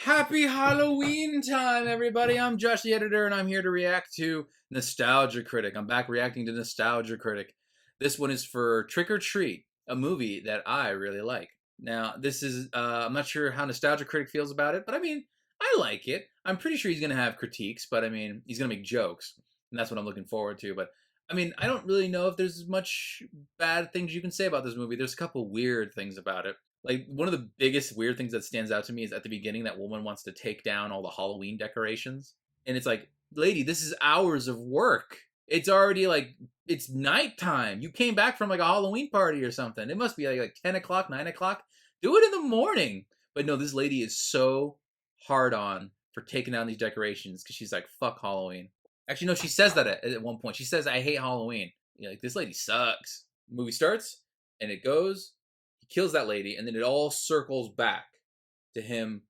Happy Halloween time, everybody. I'm Josh the Editor, and I'm here to react to Nostalgia Critic. I'm back reacting to Nostalgia Critic. This one is for Trick or Treat, a movie that I really like. Now, this is, I'm not sure how Nostalgia Critic feels about it, but I mean, I like it. I'm pretty sure he's going to have critiques, but I mean, he's going to make jokes, and that's what I'm looking forward to. But I mean, I don't really know if there's much bad things you can say about this movie. There's a couple weird things about it. Like, one of the biggest weird things that stands out to me is at the beginning that woman wants to take down all the Halloween decorations. And it's like, lady, this is hours of work. It's already like, it's nighttime. You came back from like a Halloween party or something. It must be like 10 o'clock, 9 o'clock. Do it in the morning. But no, this lady is so hard on for taking down these decorations because she's like, fuck Halloween. Actually, no, she says that at one point. She says, I hate Halloween. You're like, this lady sucks. The movie starts and it goes. Kills that lady, and then it all circles back to him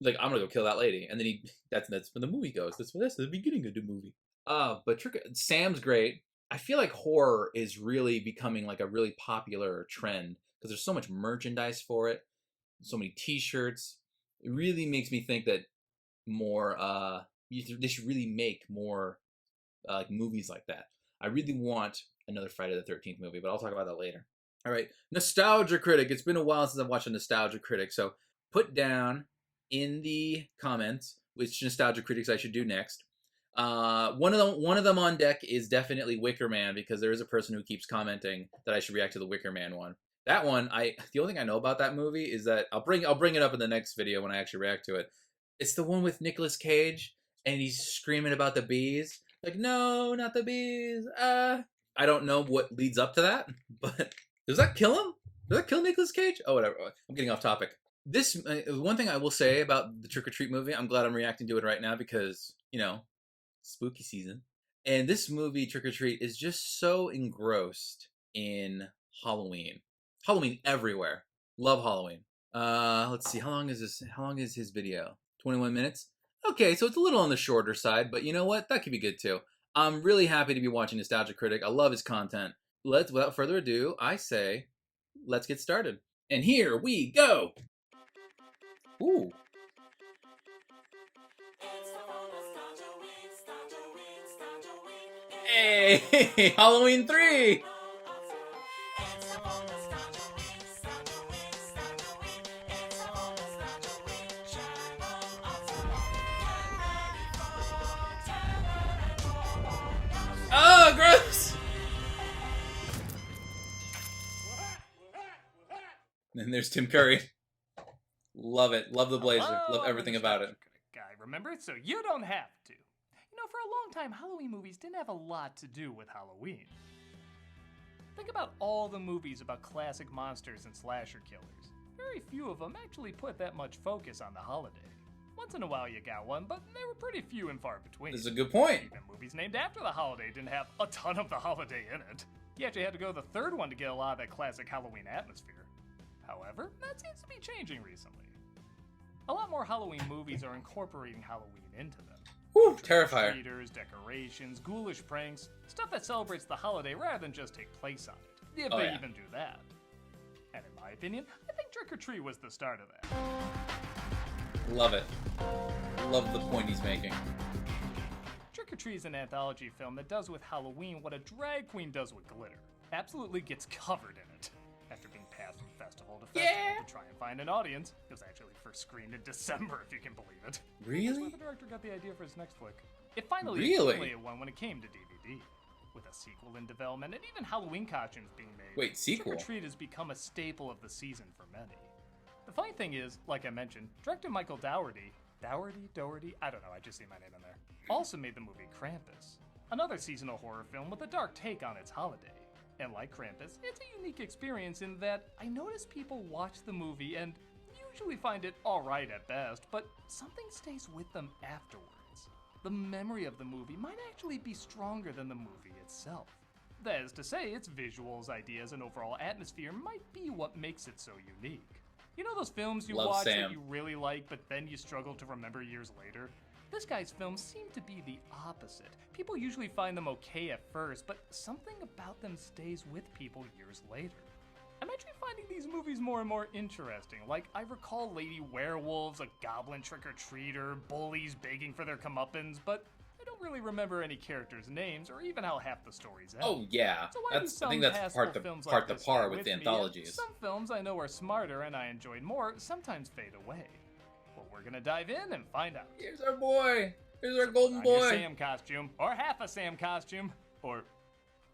like, I'm gonna go kill that lady, and then that's when the movie goes. That's the beginning of the movie. But Sam's great. I feel like horror is really becoming like a really popular trend because there's so much merchandise for it, so many T-shirts. It really makes me think that more they should really make more like movies like that. I really want another Friday the 13th movie, but I'll talk about that later. All right, Nostalgia Critic. It's been a while since I've watched a Nostalgia Critic, so put down in the comments which Nostalgia Critics I should do next. One of them on deck is definitely Wicker Man, because there is a person who keeps commenting that I should react to the Wicker Man one. That one, the only thing I know about that movie is that I'll bring it up in the next video when I actually react to it. It's the one with Nicolas Cage and he's screaming about the bees. Like, no, not the bees. I don't know what leads up to that, but does that kill him? Does that kill Nicolas Cage? Oh, whatever. I'm getting off topic. This one thing I will say about the Trick or Treat movie, I'm glad I'm reacting to it right now because, you know, spooky season. And this movie, Trick or Treat, is just so engrossed in Halloween. Halloween everywhere. Love Halloween. Let's see. How long is this? How long is his video? 21 minutes? Okay, so it's a little on the shorter side, but you know what? That could be good too. I'm really happy to be watching Nostalgia Critic. I love his content. Without further ado, I say, let's get started. And here we go. Ooh. Hey, Halloween 3. Oh, gross. And there's Tim Curry. Love it. Love the blazer. Love everything about it. Guy, remember? So you don't have to. You know, for a long time, Halloween movies didn't have a lot to do with Halloween. Think about all the movies about classic monsters and slasher killers. Very few of them actually put that much focus on the holiday. Once in a while you got one, but they were pretty few and far between. This is a good point. Even movies named after the holiday didn't have a ton of the holiday in it. You actually had to go the third one to get a lot of that classic Halloween atmosphere. However, that seems to be changing recently. A lot more Halloween movies are incorporating Halloween into them. Whew, Terrifier. Theaters, decorations, ghoulish pranks, stuff that celebrates the holiday rather than just take place on it, if they even do that. And in my opinion, I think Trick or Treat was the start of that. Love it. Love the point he's making. Trick or Treat is an anthology film that does with Halloween what a drag queen does with glitter. Absolutely gets covered in it. After being passed from festival to festival to try and find an audience, it was actually first screened in December, if you can believe it. Really? That's where the director got the idea for his next flick. It finally won when it came to DVD. With a sequel in development and even Halloween costumes being made, wait, sequel? Trick or Treat has become a staple of the season for many. The funny thing is, like I mentioned, director Michael Dougherty, I don't know, I just see my name in there, also made the movie Krampus, another seasonal horror film with a dark take on its holiday. And like Krampus, it's a unique experience in that I notice people watch the movie and usually find it alright at best, but something stays with them afterwards. The memory of the movie might actually be stronger than the movie itself. That is to say, its visuals, ideas, and overall atmosphere might be what makes it so unique. You know those films you watch that you really like, but then you struggle to remember years later? This guy's films seem to be the opposite. People usually find them okay at first, but something about them stays with people years later. I'm actually finding these movies more and more interesting. Like, I recall lady werewolves, a goblin trick-or-treater, bullies begging for their comeuppance, but I don't really remember any characters' names or even how half the stories end. Oh yeah, So why do I think that's passable films like the this par stay with the me, and anthologies. some films I know are smarter and I enjoyed more sometimes fade away. Well, we're gonna dive in and find out. Here's our boy. Here's our golden On your boy. Sam costume, or half a Sam costume, or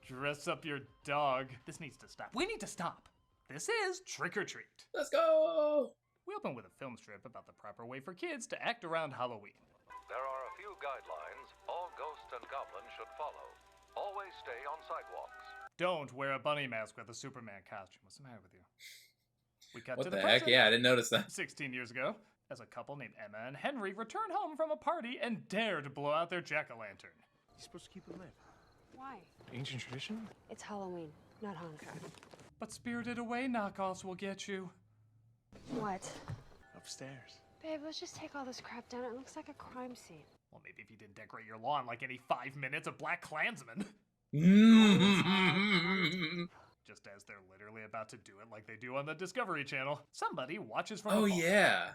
dress up your dog. This needs to stop. We need to stop. This is Trick or Treat. Let's go. We open with a film strip about the proper way for kids to act around Halloween. There are a few guidelines all ghosts and goblins should follow. Always stay on sidewalks. Don't wear a bunny mask with a Superman costume. What's the matter with you? We cut What to the the heck? present. Yeah, I didn't notice that. 16 years ago, as a couple named Emma and Henry return home from a party and dare to blow out their jack-o'-lantern. You're supposed to keep it lit. Why? Ancient tradition? It's Halloween, not Hanukkah. But Spirited Away knockoffs will get you. What? Upstairs. Babe, let's just take all this crap down. It looks like a crime scene. Well, maybe if you didn't decorate your lawn like any 5 minutes of Black Klansman. Just as they're literally about to do it like they do on the Discovery Channel, somebody watches from Oh afar. yeah.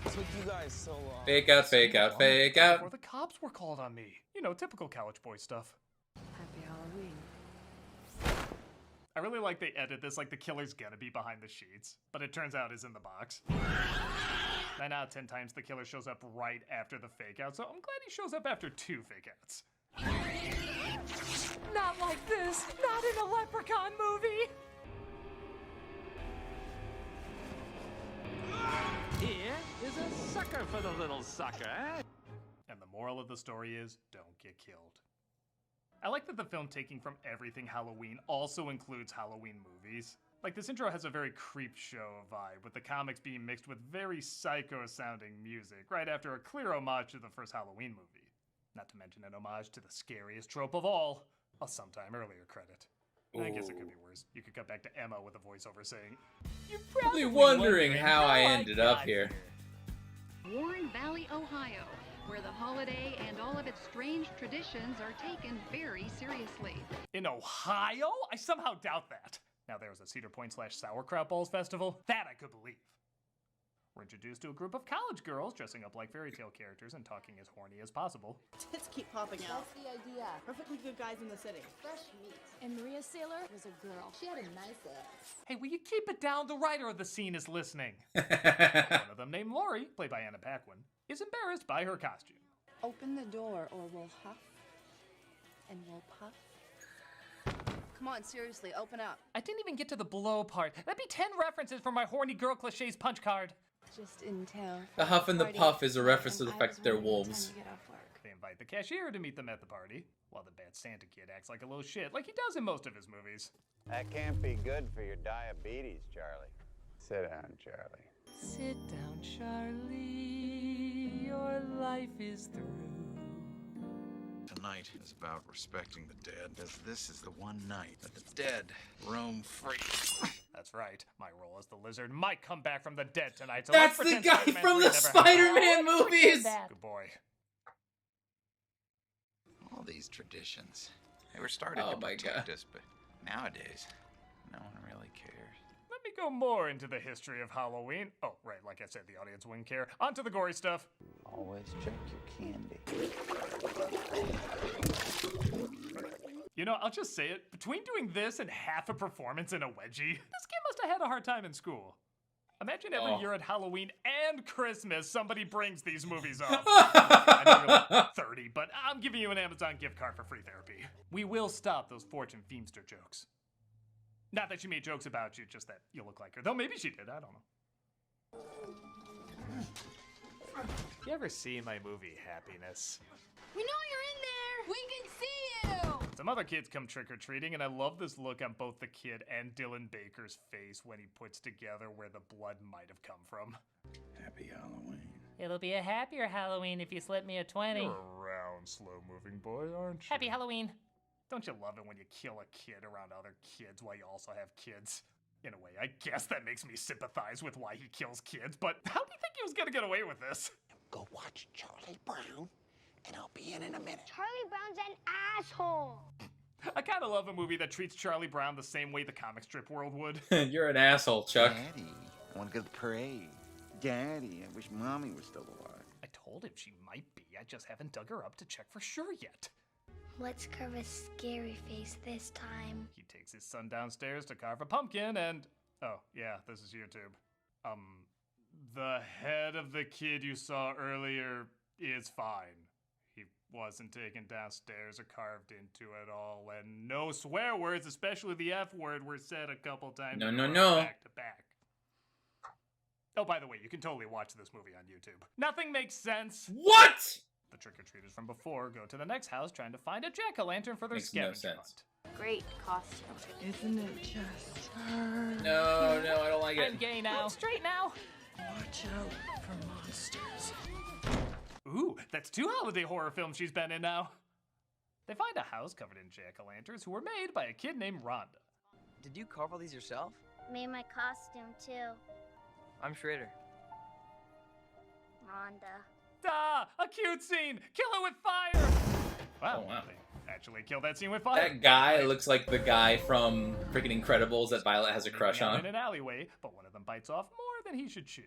Took you guys so long. Fake out, fake out, fake out. Before the cops were called on me. You know, typical couch boy stuff. Happy Halloween. I really like they edit this like the killer's gonna be behind the sheets, but it turns out is in the box. 9 out of 10 times the killer shows up right after the fake out, so I'm glad he shows up after 2 fake outs. Not like this! Not in a Leprechaun movie! Here is a sucker for the little sucker. And the moral of the story is, don't get killed. I like that the film taking from everything Halloween also includes Halloween movies. Like, this intro has a very creep show vibe, with the comics being mixed with very psycho-sounding music, right after a clear homage to the first Halloween movie. Not to mention an homage to the scariest trope of all, a sometime earlier credit. I guess it could be worse. You could cut back to Emma with a voiceover saying, "You're Probably wondering how I ended up got here. Warren Valley, Ohio, where the holiday and all of its strange traditions are taken very seriously. In Ohio? I somehow doubt that. Now there's a Cedar Point / Sauerkraut Balls festival. That I could believe. We're introduced to a group of college girls dressing up like fairy tale characters and talking as horny as possible. Tits keep popping out. That's the idea. Perfectly good guys in the city. Fresh meat. And Maria Saylor Was a girl. She had a nice ass. Hey, will you keep it down? The writer of the scene is listening. One of them, named Lori, played by Anna Paquin, is embarrassed by her costume. Open the door or we'll huff and we'll puff. Come on, seriously, open up. I didn't even get to the blow part. That'd be 10 references for my horny girl cliches punch card. Just in town. The huff and the puff is a reference to the fact that they're wolves. They invite the cashier to meet them at the party, while the bad Santa kid acts like a little shit, like he does in most of his movies. That can't be good for your diabetes, Charlie. Sit down, Charlie. Sit down, Charlie. Your life is through. Tonight is about respecting the dead, because this is the one night that the dead roam free. That's right. My role as the lizard might come back from the dead tonight. So That's let's the pretend guy Spider-Man from 3 the never Spider-Man happened. movies! Good boy. All these traditions, they were started Oh to my protect God. us, but nowadays, no one really cares. Let me go more into the history of Halloween. Oh, right, like I said, the audience wouldn't care. On to the gory stuff. Always check your candy. You know, I'll just say it. Between doing this and half a performance in a wedgie, this kid must have had a hard time in school. Imagine every year at Halloween and Christmas, somebody brings these movies up. I know you're like 30, but I'm giving you an Amazon gift card for free therapy. We will stop those Fortune Feimster jokes. Not that she made jokes about you, just that you look like her. Though maybe she did, I don't know. You ever see my movie Happiness? We know you're in there. We can see you. Some other kids come trick-or-treating, and I love this look on both the kid and Dylan Baker's face when he puts together where the blood might have come from. Happy Halloween. It'll be a happier Halloween if you slip me a 20. You're a round, slow-moving boy, aren't you? Happy Halloween. Don't you love it when you kill a kid around other kids while you also have kids? In a way, I guess that makes me sympathize with why he kills kids, but how do you think he was gonna get away with this? Go watch Charlie Brown And I'll be in a minute. Charlie Brown's an asshole. I kind of love a movie that treats Charlie Brown the same way the comic strip world would. You're an asshole, Chuck. Daddy, I want to go to the parade. Daddy, I wish Mommy was still alive. I told him she might be. I just haven't dug her up to check for sure yet. Let's carve a scary face this time. He takes his son downstairs to carve a pumpkin and... Oh, yeah, this is YouTube. The head of the kid you saw earlier is fine. He wasn't taken downstairs or carved into at all, and no swear words, especially the F word, were said a couple times. No. Back to back. Oh, by the way, you can totally watch this movie on YouTube. Nothing makes sense. What? The trick-or-treaters from before go to the next house trying to find a jack-o'-lantern for their Makes no scavenger sense. hunt. Great costume. Isn't it just her? No, I don't like it. I'm gay now. I'm straight now. Watch out for monsters. Ooh, that's 2 holiday horror films she's been in now. They find a house covered in jack-o'-lanterns who were made by a kid named Rhonda. Did you carve all these yourself? Made my costume too. I'm Schrader. Rhonda. Ah, a cute scene! Kill it with fire! Wow, Oh, wow. they actually killed that scene with fire. That guy looks like the guy from freaking Incredibles that Violet has a crush Sneaking out on. in an alleyway, but one of them bites off more than he should chew.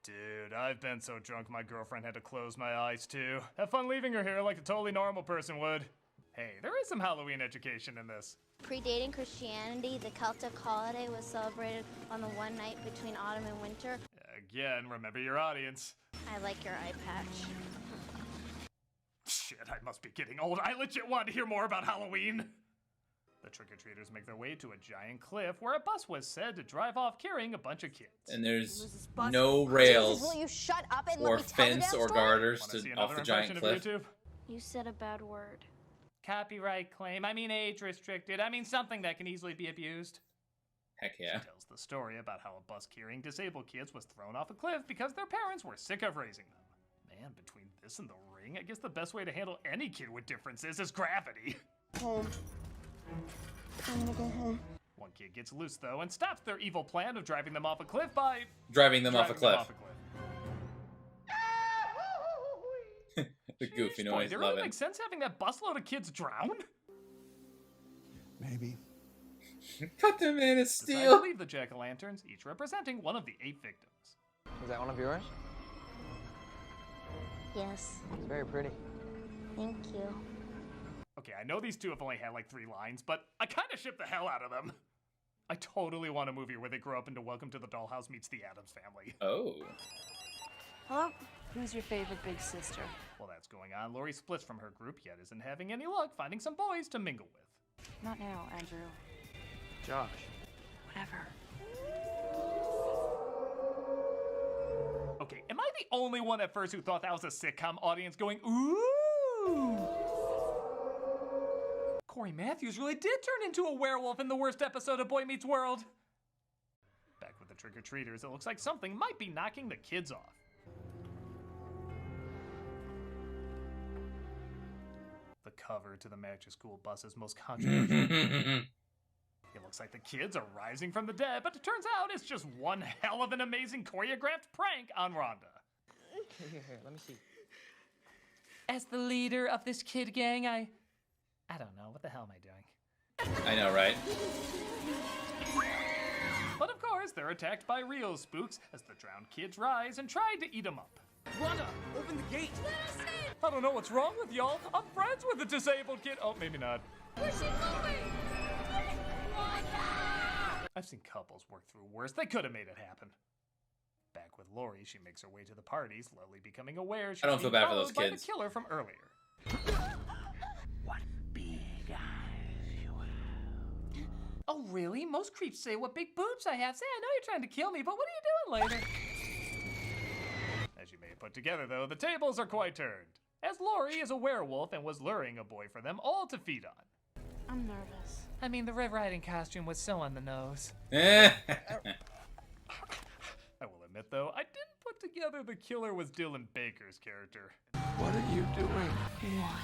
Dude, I've been so drunk my girlfriend had to close my eyes too. Have fun leaving her here like a totally normal person would. Hey, there is some Halloween education in this. Predating Christianity, the Celtic holiday was celebrated on the one night between autumn and winter. Again, remember your audience. I like your eye patch. Shit, I must be getting old. I legit want to hear more about Halloween. The trick-or-treaters make their way to a giant cliff where a bus was said to drive off carrying a bunch of kids. And there's no rails Jesus, will you shut up and or let me tell the fence damn or story? garters Wanna see to another off the giant impression cliff. of YouTube? You said a bad word. Copyright claim. I mean age restricted. I mean something that can easily be abused. Heck yeah. She tells the story about how a bus carrying disabled kids was thrown off a cliff because their parents were sick of raising them. Man, between this and the ring, I guess the best way to handle any kid with differences is gravity. Home. I'm gonna go home. One kid gets loose though and stops their evil plan of driving them off a cliff by Driving them off a cliff. cliff. The goofy Boy, noise, did it love really it. make sense having that busload of kids drown? Maybe. Cut them in of Decide to steel. leave the jack-o'-lanterns, each representing one of the 8 victims. Is that one of yours? Yes, It's very pretty. thank you. Okay, I know these two have only had like 3 lines, but I kind of ship the hell out of them. I totally want a movie where they grow up into Welcome to the Dollhouse meets the Addams Family. Oh. Hello? Who's your favorite big sister? While that's going on, Lori splits from her group yet isn't having any luck finding some boys to mingle with. Not now, Andrew. Josh. Whatever. Okay, am I the only one at first who thought that was a sitcom audience going, ooh? Corey Matthews really did turn into a werewolf in the worst episode of Boy Meets World. Back with the trick-or-treaters, it looks like something might be knocking the kids off. The cover to the Magic School Bus's most controversial. It looks like the kids are rising from the dead, but it turns out it's just one hell of an amazing choreographed prank on Rhonda. Here, let me see. As the leader of this kid gang, I don't know. What the hell am I doing? I know, right? But of course, they're attacked by real spooks as the drowned kids rise and try to eat them up. Rhonda, open the gate! I don't know what's wrong with y'all. I'm friends with a disabled kid. Oh, maybe not. Where's she going? I've seen couples work through worse. They could have made it happen. Back with Lori, she makes her way to the party, slowly becoming aware she's I don't feel being bad for those followed by kids. the killer from earlier. What big eyes you have. Oh, really? Most creeps say what big boobs I have. Say, I know you're trying to kill me, but what are you doing later? As you may have put together, though, the tables are quite turned, as Lori is a werewolf and was luring a boy for them all to feed on. I'm nervous. I mean, the Red Riding costume was so on the nose. I will admit, though, I didn't put together the killer was Dylan Baker's character. What are you doing? What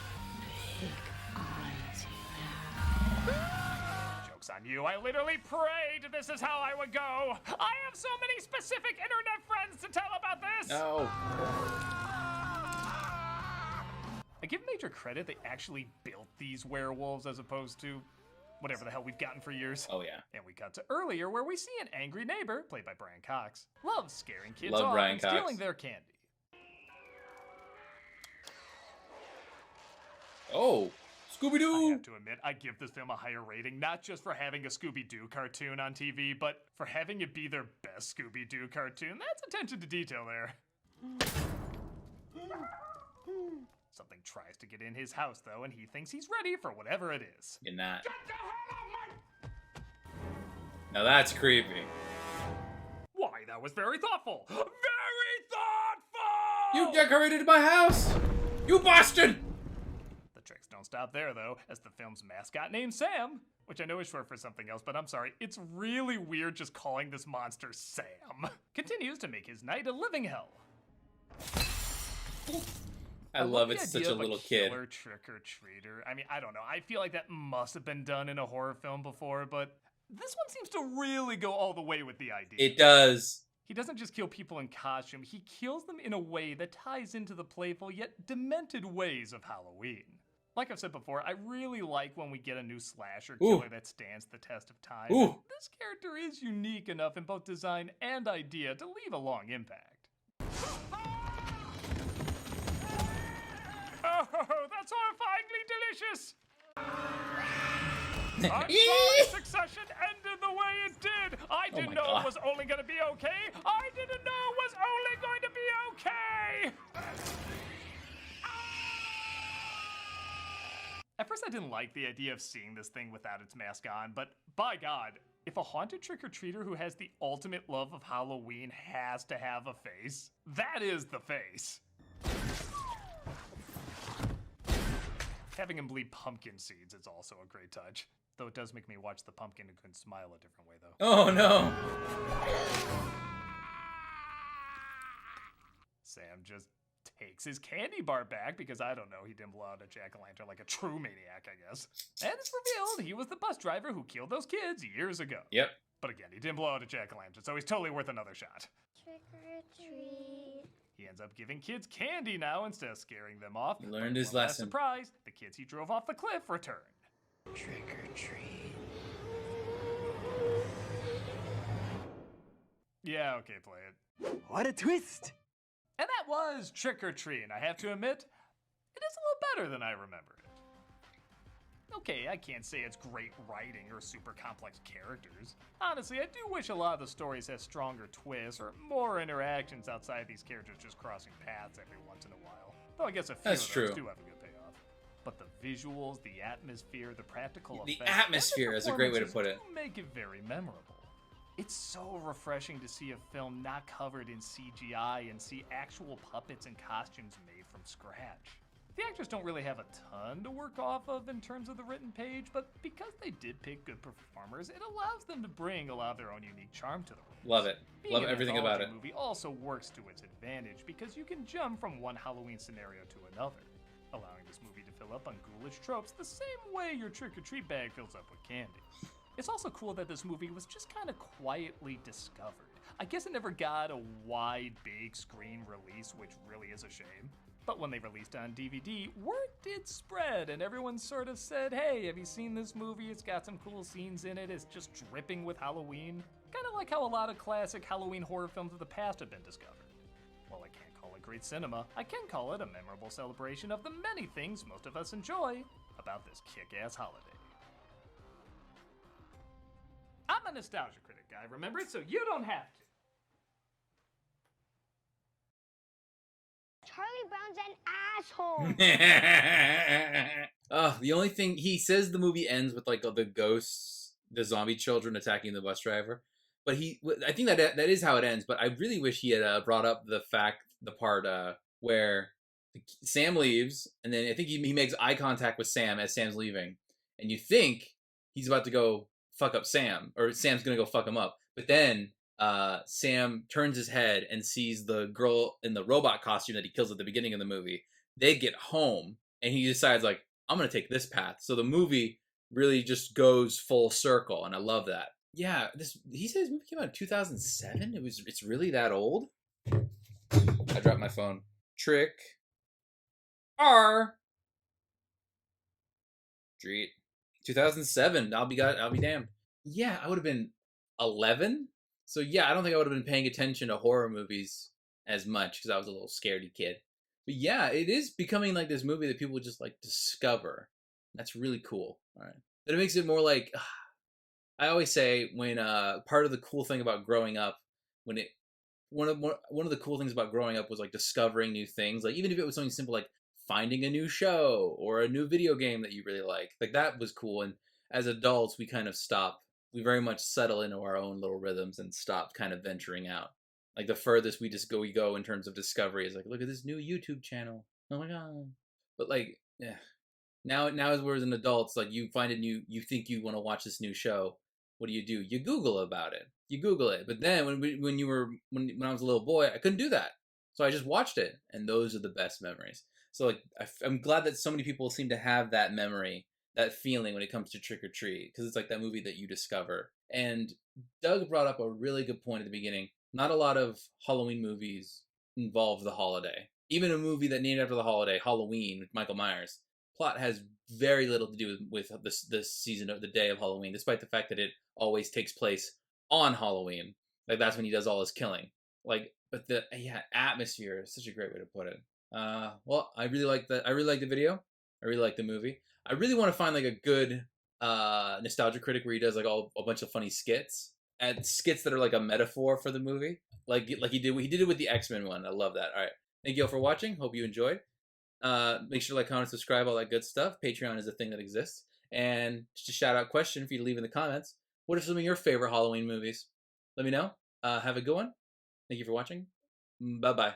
big eyes you have. Joke's on you, I literally prayed this is how I would go. I have so many specific internet friends to tell about this. No. I give major credit they actually built these werewolves as opposed to whatever the hell we've gotten for years. Oh, yeah. And we cut to earlier where we see an angry neighbor, played by Brian Cox, loves scaring kids Love off Brian and Cox. stealing their candy. Oh, Scooby-Doo! I have to admit, I give this film a higher rating, not just for having a Scooby-Doo cartoon on TV, but for having it be their best Scooby-Doo cartoon. That's attention to detail there. Something tries to get in his house, though, and he thinks he's ready for whatever it is. You're not. Now that's creepy. Why, that was very thoughtful. Very thoughtful! You decorated my house! You Boston! The tricks don't stop there, though, as the film's mascot named Sam, which I know is short for something else, but I'm sorry, it's really weird just calling this monster Sam, continues to make his night a living hell. I love it's such a little kid. Killer trick-or-treater. I mean, I don't know. I feel like that must have been done in a horror film before, but this one seems to really go all the way with the idea. It does. He doesn't just kill people in costume, he kills them in a way that ties into the playful yet demented ways of Halloween. Like I've said before, I really like when we get a new slasher killer that stands the test of time. This character is unique enough in both design and idea to leave a long impact. Oh, that's horrifyingly delicious! I'm sorry Succession ended the way it did! I didn't know it was only gonna be okay! I didn't know it was only going to be okay! At first I didn't like the idea of seeing this thing without its mask on, but by God, if a haunted trick-or-treater who has the ultimate love of Halloween has to have a face, that is the face. Having him bleed pumpkin seeds is also a great touch. Though it does make me watch the pumpkin and smile a different way, though. Oh, no. Sam just takes his candy bar back because, I don't know, he didn't blow out a jack-o'-lantern like a true maniac, I guess. And it's revealed he was the bus driver who killed those kids years ago. Yep. But again, he didn't blow out a jack-o'-lantern, so he's totally worth another shot. Trick or treat. He ends up giving kids candy now instead of scaring them off. He learned his lesson. Surprise, the kids he drove off the cliff return. Trick or treat. Yeah, okay, play it. What a twist! And that was Trick or Treat, and I have to admit, it is a little better than I remembered it. Okay, I can't say it's great writing or super complex characters. Honestly, I do wish a lot of the stories had stronger twists or more interactions outside these characters just crossing paths every once in a while. Though I guess a few of those do have a good payoff. But the visuals, the atmosphere, the practical effects, the atmosphere is a great way to put it. Do make it very memorable. It's so refreshing to see a film not covered in CGI and see actual puppets and costumes made from scratch. The actors don't really have a ton to work off of in terms of the written page, but because they did pick good performers, it allows them to bring a lot of their own unique charm to the roles. Love it. Being Love an everything about it. anthology movie also works to its advantage because you can jump from one Halloween scenario to another, allowing this movie to fill up on ghoulish tropes the same way your trick-or-treat bag fills up with candy. It's also cool that this movie was just kind of quietly discovered. I guess it never got a wide, big screen release, which really is a shame. But when they released on DVD, word did spread, and everyone sort of said, hey, have you seen this movie? It's got some cool scenes in it. It's just dripping with Halloween. Kind of like how a lot of classic Halloween horror films of the past have been discovered. While I can't call it great cinema, I can call it a memorable celebration of the many things most of us enjoy about this kick-ass holiday. I'm a nostalgia critic guy, remember? So you don't have to. Charlie Brown's an asshole. The only thing he says, the movie ends with like the ghosts, the zombie children attacking the bus driver. But I think that is how it ends. But I really wish he had brought up the part where Sam leaves, and then I think he makes eye contact with Sam as Sam's leaving, and you think he's about to go fuck up Sam, or Sam's gonna go fuck him up. But then Sam turns his head and sees the girl in the robot costume that he kills at the beginning of the movie. They get home, and he decides, like, I'm gonna take this path. So the movie really just goes full circle, and I love that. Yeah, he said this movie came out in 2007. It's really that old. I dropped my phone. Trick or Street. 2007. I'll be damned. Yeah, I would have been 11. So yeah, I don't think I would have been paying attention to horror movies as much because I was a little scaredy kid. But yeah, it is becoming like this movie that people just like discover. That's really cool. All right, but it makes it more like I always say when part of the cool thing about growing up when it one of the cool things about growing up was like discovering new things. Like even if it was something simple like finding a new show or a new video game that you really like that was cool. And as adults, we kind of stop. We very much settle into our own little rhythms and stop kind of venturing out. Like the furthest we go in terms of discovery is like, look at this new YouTube channel. Oh my god! But like, yeah. Now as we're as an adults, like you find a new, you think you want to watch this new show. What do? You Google about it. You Google it. But then when I was a little boy, I couldn't do that. So I just watched it, and those are the best memories. So like I'm glad that so many people seem to have that memory, that feeling when it comes to Trick or Treat, because it's like that movie that you discover. And Doug brought up a really good point at the beginning. Not a lot of Halloween movies involve the holiday. Even a movie that named after the holiday, Halloween, with Michael Myers, plot has very little to do with this season of the day of Halloween, despite the fact that it always takes place on Halloween. Like that's when he does all his killing. Like, but the atmosphere is such a great way to put it. Well, I really like the video. I really like the movie. I really want to find like a good nostalgia critic where he does like a bunch of funny skits and skits that are like a metaphor for the movie. Like he did it with the X-Men one. I love that. All right. Thank you all for watching. Hope you enjoyed. Make sure to like, comment, subscribe, all that good stuff. Patreon is a thing that exists. And just a shout out question for you to leave in the comments. What are some of your favorite Halloween movies? Let me know. Have a good one. Thank you for watching. Bye bye.